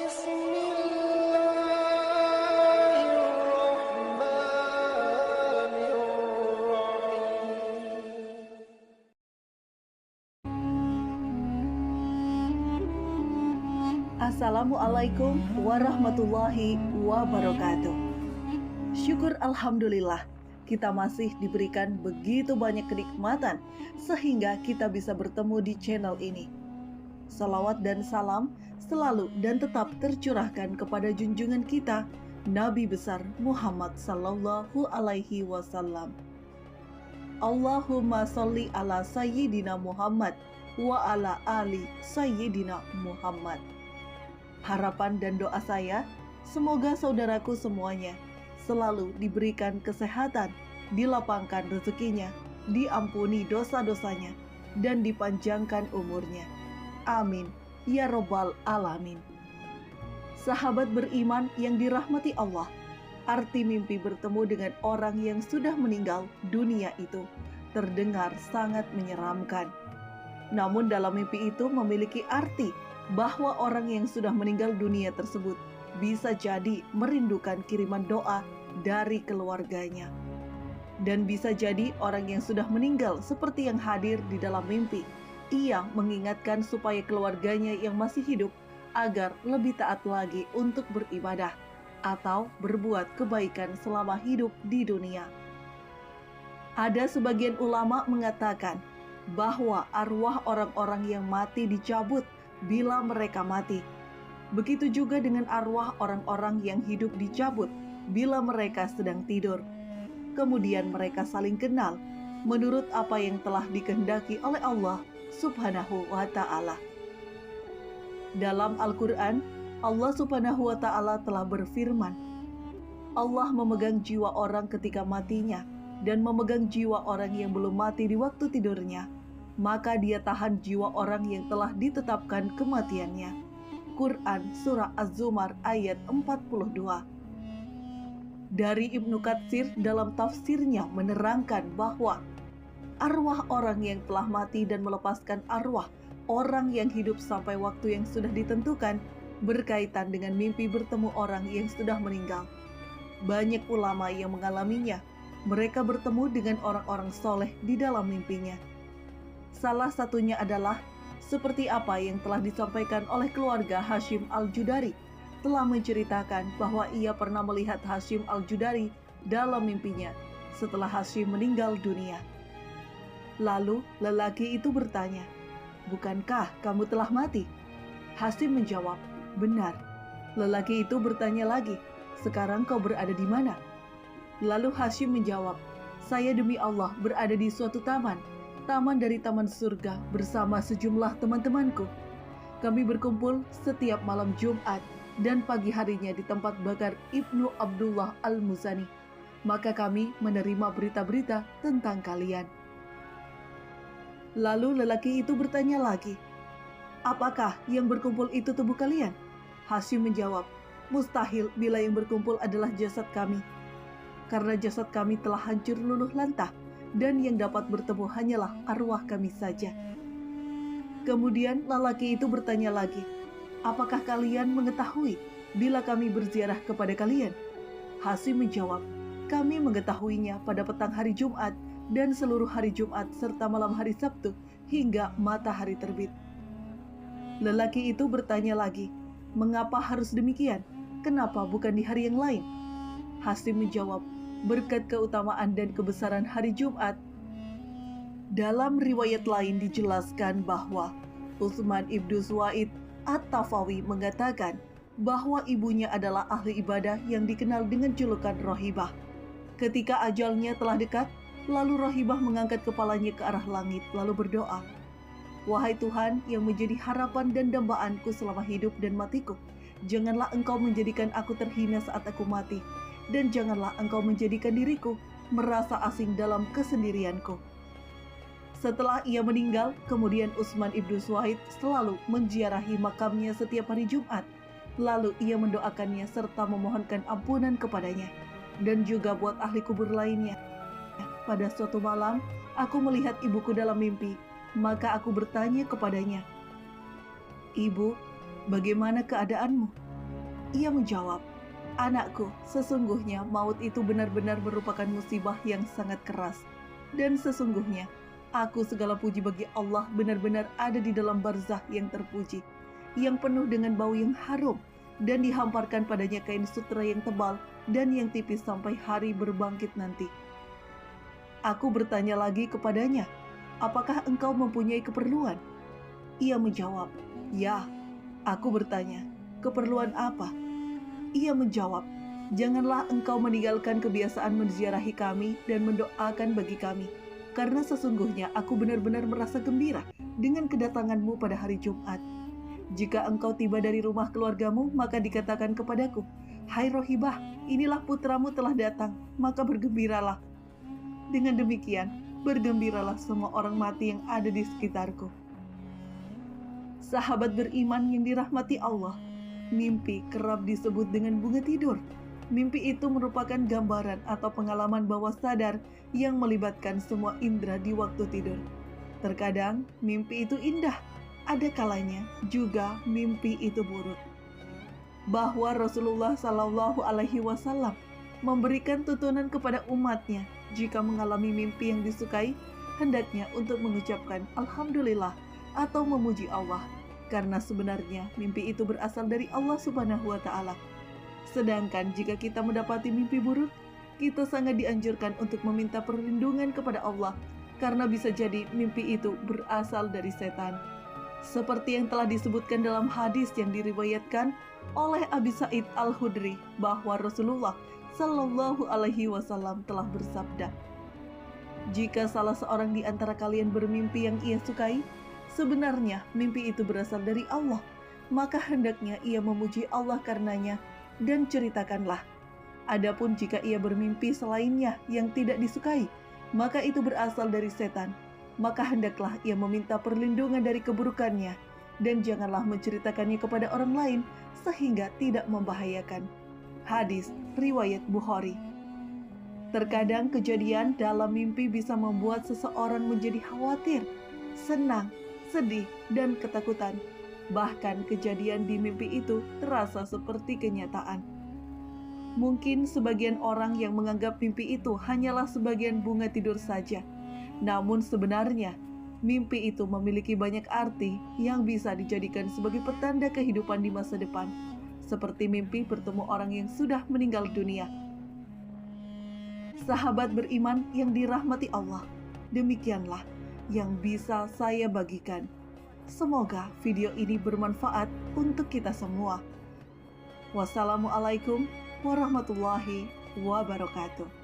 بسم الله الرحمن الرحيم. Assalamualaikum warahmatullahi wabarakatuh. Syukur Alhamdulillah, kita masih diberikan begitu banyak kenikmatan sehingga kita bisa bertemu di channel ini. Salawat dan salam selalu dan tetap tercurahkan kepada junjungan kita, Nabi besar Muhammad sallallahu alaihi wasallam. Allahumma sholli ala sayyidina Muhammad wa ala ali sayyidina Muhammad. Harapan dan doa saya, semoga saudaraku semuanya selalu diberikan kesehatan, dilapangkan rezekinya, diampuni dosa-dosanya, dan dipanjangkan umurnya. Amin, ya robbal alamin. Sahabat beriman yang dirahmati Allah, arti mimpi bertemu dengan orang yang sudah meninggal dunia itu terdengar sangat menyeramkan. Namun dalam mimpi itu memiliki arti bahwa orang yang sudah meninggal dunia tersebut bisa jadi merindukan kiriman doa dari keluarganya. Dan bisa jadi orang yang sudah meninggal seperti yang hadir di dalam mimpi, ia mengingatkan supaya keluarganya yang masih hidup agar lebih taat lagi untuk beribadah atau berbuat kebaikan selama hidup di dunia. Ada sebagian ulama mengatakan bahwa arwah orang-orang yang mati dicabut bila mereka mati. Begitu juga dengan arwah orang-orang yang hidup dicabut bila mereka sedang tidur. Kemudian mereka saling kenal menurut apa yang telah dikehendaki oleh Allah Subhanahu wa ta'ala. Dalam Al-Quran, Allah Subhanahu wa ta'ala telah berfirman, Allah memegang jiwa orang ketika matinya dan memegang jiwa orang yang belum mati di waktu tidurnya, maka dia tahan jiwa orang yang telah ditetapkan kematiannya. Quran Surah Az-Zumar ayat 42. Dari Ibnu Katsir dalam tafsirnya menerangkan bahwa arwah orang yang telah mati dan melepaskan arwah orang yang hidup sampai waktu yang sudah ditentukan berkaitan dengan mimpi bertemu orang yang sudah meninggal. Banyak ulama yang mengalaminya. Mereka bertemu dengan orang-orang soleh di dalam mimpinya. Salah satunya adalah seperti apa yang telah disampaikan oleh keluarga Hashim Al-Judari, telah menceritakan bahwa ia pernah melihat Hashim Al-Judari dalam mimpinya setelah Hashim meninggal dunia. Lalu lelaki itu bertanya, "Bukankah kamu telah mati?" Hashim menjawab, "Benar." Lelaki itu bertanya lagi, "Sekarang kau berada di mana?" Lalu Hashim menjawab, "Saya demi Allah berada di suatu taman dari taman surga bersama sejumlah teman-temanku. Kami berkumpul setiap malam Jumat dan pagi harinya di tempat bakar Ibnu Abdullah Al-Muzani. Maka kami menerima berita-berita tentang kalian." Lalu lelaki itu bertanya lagi, "Apakah yang berkumpul itu tubuh kalian?" Hashim menjawab, "Mustahil bila yang berkumpul adalah jasad kami. Karena jasad kami telah hancur luluh lantah, dan yang dapat bertemu hanyalah arwah kami saja." Kemudian lelaki itu bertanya lagi, "Apakah kalian mengetahui bila kami berziarah kepada kalian?" Hashim menjawab, "Kami mengetahuinya pada petang hari Jumat dan seluruh hari Jumat serta malam hari Sabtu hingga matahari terbit." Lelaki itu bertanya lagi, "Mengapa harus demikian? Kenapa bukan di hari yang lain?" Hashim menjawab, "Berkat keutamaan dan kebesaran hari Jumat." Dalam riwayat lain dijelaskan bahwa Utsman ibnu Suwaid At-Tafawi mengatakan bahwa ibunya adalah ahli ibadah yang dikenal dengan julukan Rohibah. Ketika ajalnya telah dekat, lalu Rohibah mengangkat kepalanya ke arah langit lalu berdoa, "Wahai Tuhan yang menjadi harapan dan dambaanku selama hidup dan matiku, janganlah Engkau menjadikan aku terhina saat aku mati, dan janganlah Engkau menjadikan diriku merasa asing dalam kesendirianku." Setelah ia meninggal, kemudian Utsman ibnu Suwaid selalu menziarahi makamnya setiap hari Jumat. Lalu ia mendoakannya serta memohonkan ampunan kepadanya, dan juga buat ahli kubur lainnya. Pada suatu malam, aku melihat ibuku dalam mimpi, maka aku bertanya kepadanya, "Ibu, bagaimana keadaanmu?" Ia menjawab, "Anakku, sesungguhnya maut itu benar-benar merupakan musibah yang sangat keras. Dan sesungguhnya, aku segala puji bagi Allah benar-benar ada di dalam barzah yang terpuji, yang penuh dengan bau yang harum, dan dihamparkan padanya kain sutra yang tebal dan yang tipis sampai hari berbangkit nanti." Aku bertanya lagi kepadanya, "Apakah engkau mempunyai keperluan?" Ia menjawab, "Ya." Aku bertanya, "Keperluan apa?" Ia menjawab, "Janganlah engkau meninggalkan kebiasaan menziarahi kami dan mendoakan bagi kami, karena sesungguhnya aku benar-benar merasa gembira dengan kedatanganmu pada hari Jumat. Jika engkau tiba dari rumah keluargamu, maka dikatakan kepadaku, 'Hai Rohibah, inilah putramu telah datang,' maka bergembiralah. Dengan demikian, bergembiralah semua orang mati yang ada di sekitarku." Sahabat beriman yang dirahmati Allah, mimpi kerap disebut dengan bunga tidur. Mimpi itu merupakan gambaran atau pengalaman bawah sadar yang melibatkan semua indera di waktu tidur. Terkadang mimpi itu indah, ada kalanya juga mimpi itu buruk. Bahwa Rasulullah Shallallahu Alaihi Wasallam memberikan tuntunan kepada umatnya, jika mengalami mimpi yang disukai, hendaknya untuk mengucapkan Alhamdulillah atau memuji Allah, karena sebenarnya mimpi itu berasal dari Allah Subhanahu wa Ta'ala. Sedangkan jika kita mendapati mimpi buruk, kita sangat dianjurkan untuk meminta perlindungan kepada Allah, karena bisa jadi mimpi itu berasal dari setan. Seperti yang telah disebutkan dalam hadis yang diriwayatkan oleh Abi Sa'id Al-Khudri, bahwa Rasulullah Shallallahu Alaihi Wasallam telah bersabda, "Jika salah seorang di antara kalian bermimpi yang ia sukai, sebenarnya mimpi itu berasal dari Allah, maka hendaknya ia memuji Allah karenanya dan ceritakanlah. Adapun jika ia bermimpi selainnya yang tidak disukai, maka itu berasal dari setan, maka hendaklah ia meminta perlindungan dari keburukannya dan janganlah menceritakannya kepada orang lain sehingga tidak membahayakan." Hadis riwayat Bukhari. Terkadang kejadian dalam mimpi bisa membuat seseorang menjadi khawatir, senang, sedih, dan ketakutan. Bahkan kejadian di mimpi itu terasa seperti kenyataan. Mungkin sebagian orang yang menganggap mimpi itu hanyalah sebagian bunga tidur saja. Namun sebenarnya, mimpi itu memiliki banyak arti yang bisa dijadikan sebagai petanda kehidupan di masa depan. Seperti mimpi bertemu orang yang sudah meninggal dunia. Sahabat beriman yang dirahmati Allah, demikianlah yang bisa saya bagikan. Semoga video ini bermanfaat untuk kita semua. Wassalamualaikum warahmatullahi wabarakatuh.